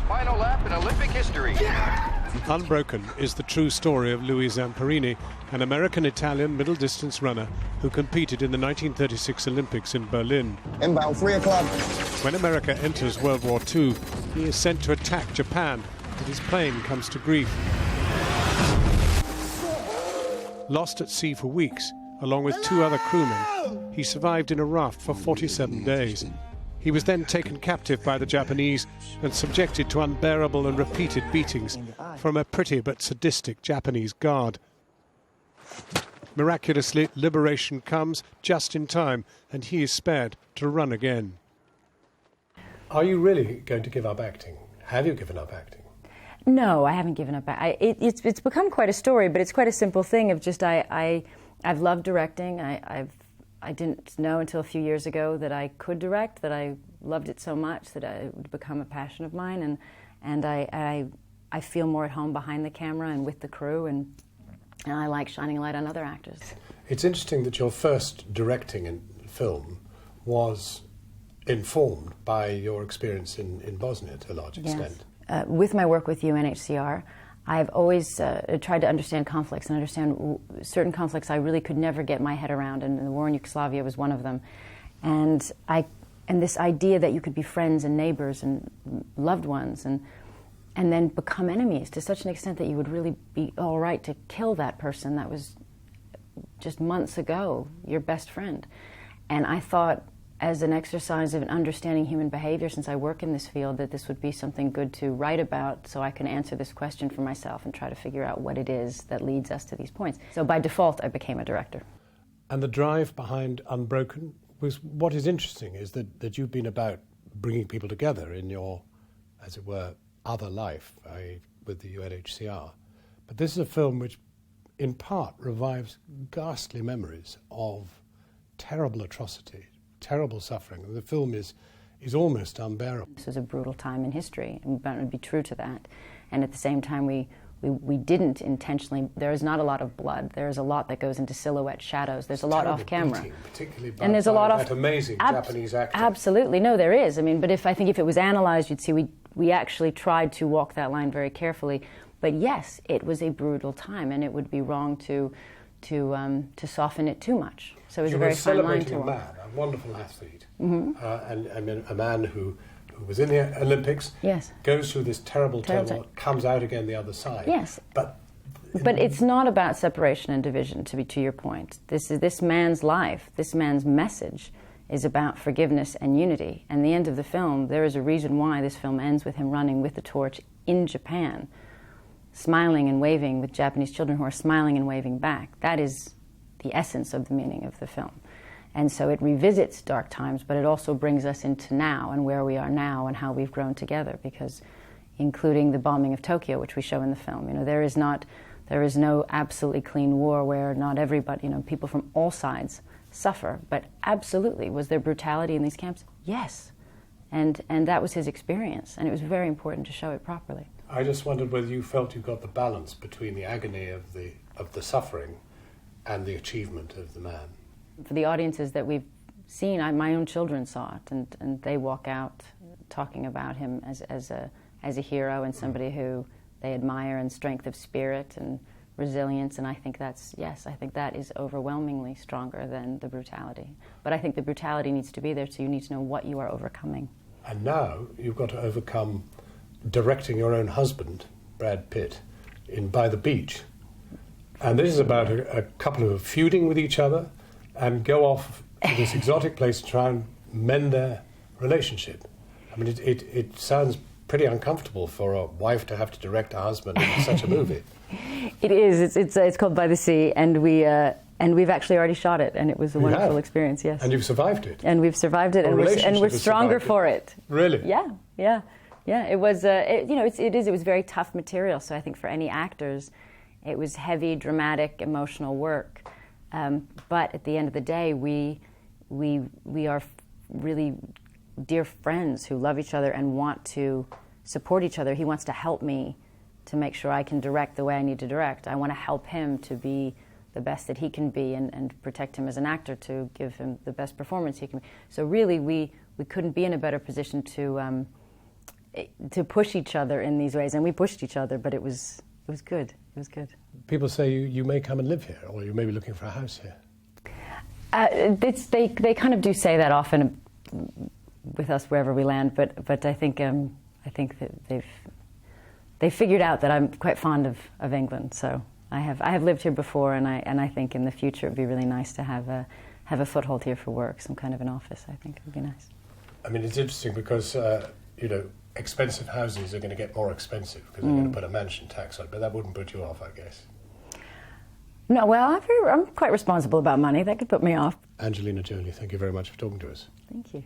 Final lap in Olympic history. Unbroken is the true story of Louis Zamperini, an American-Italian middle-distance runner who competed in the 1936 Olympics in Berlin. Inbound, 3 o'clock. When America enters World War II, he is sent to attack Japan, but his plane comes to grief. Lost at sea for weeks, along with 2 other crewmen, he survived in a raft for 47 days. He was then taken captive by the Japanese and subjected to unbearable and repeated beatings from a pretty but sadistic Japanese guard. Miraculously, liberation comes just in time, and he is spared to run again. Are you really going to give up acting? Have you given up acting? No, I haven't given up. It's become quite a story, but it's quite a simple thing of just I've loved directing. I didn't know until a few years ago that I could direct, that I loved it so much that it would become a passion of mine, and I feel more at home behind the camera and with the crew, and I like shining a light on other actors. It's interesting that your first directing in film was informed by your experience in Bosnia to a large extent. Yes. With my work with UNHCR, I've always tried to understand conflicts and understand certain conflicts I really could never get my head around, and the war in Yugoslavia was one of them. And this idea that you could be friends and neighbors and loved ones and then become enemies to such an extent that you would really be all right to kill that person that was just months ago your best friend. And I thought, as an exercise of understanding human behavior, since I work in this field, that this would be something good to write about so I can answer this question for myself and try to figure out what it is that leads us to these points. So by default, I became a director. And the drive behind Unbroken was, what is interesting is that you've been about bringing people together in your, as it were, other life with the UNHCR. But this is a film which, in part, revives ghastly memories of terrible atrocity, terrible suffering. The film is almost unbearable. This was a brutal time in history, and we want to be true to that. And at the same time, we didn't intentionally. There is not a lot of blood. There is a lot that goes into silhouette shadows. There's a lot off camera, beating, particularly and there's a lot of that amazing Japanese actor. Absolutely, no, there is. I mean, but I think if it was analyzed, you'd see we actually tried to walk that line very carefully. But yes, it was a brutal time, and it would be wrong to soften it too much. So it was a very fine line to walk. You were celebrating a man, a wonderful athlete, and a man who was in the Olympics, yes, goes through this terrible turmoil, comes out again the other side. Yes, but it's not about separation and division. To your point, this man's life, this man's message, is about forgiveness and unity. And the end of the film, there is a reason why this film ends with him running with the torch in Japan, smiling and waving with Japanese children who are smiling and waving back. That is the essence of the meaning of the film. And so it revisits dark times, but it also brings us into now and where we are now and how we've grown together, because including the bombing of Tokyo, which we show in the film, there is no absolutely clean war where not everybody, people from all sides suffer, but absolutely, was there brutality in these camps? Yes. And that was his experience, and it was very important to show it properly. I just wondered whether you felt you got the balance between the agony of the suffering and the achievement of the man. For the audiences that we've seen, my own children saw it, and they walk out talking about him as a hero and somebody who they admire, and strength of spirit and resilience, and I think that is overwhelmingly stronger than the brutality. But I think the brutality needs to be there, so you need to know what you are overcoming. And now you've got to overcome directing your own husband, Brad Pitt, in By the Beach. And this is about a couple who are feuding with each other and go off to this exotic place to try and mend their relationship. I mean, it sounds pretty uncomfortable for a wife to have to direct a husband in such a movie. It is. It's called By the Sea, and we've actually already shot it, and it was a wonderful experience. Yes. And you've survived it. And we've survived it, and we're stronger for it. Really? Yeah. It was. It was very tough material. So I think for any actors, it was heavy, dramatic, emotional work. But at the end of the day, we are really dear friends who love each other and want to support each other. He wants to help me to make sure I can direct the way I need to direct. I want to help him to be the best that he can be and protect him as an actor, to give him the best performance he can be. So really, we couldn't be in a better position to to push each other in these ways, and we pushed each other, but it was good. It was good. People say you may come and live here, or you may be looking for a house here. They kind of do say that often with us wherever we land, but I think that they've figured out that I'm quite fond of England. So I have lived here before, and I think in the future it'd be really nice to have a foothold here for work, some kind of an office. I think would be nice. I mean, it's interesting because expensive houses are going to get more expensive because they're going to put a mansion tax on it, but that wouldn't put you off, I guess. No, well, I'm quite responsible about money. That could put me off. Angelina Jolie, thank you very much for talking to us. Thank you.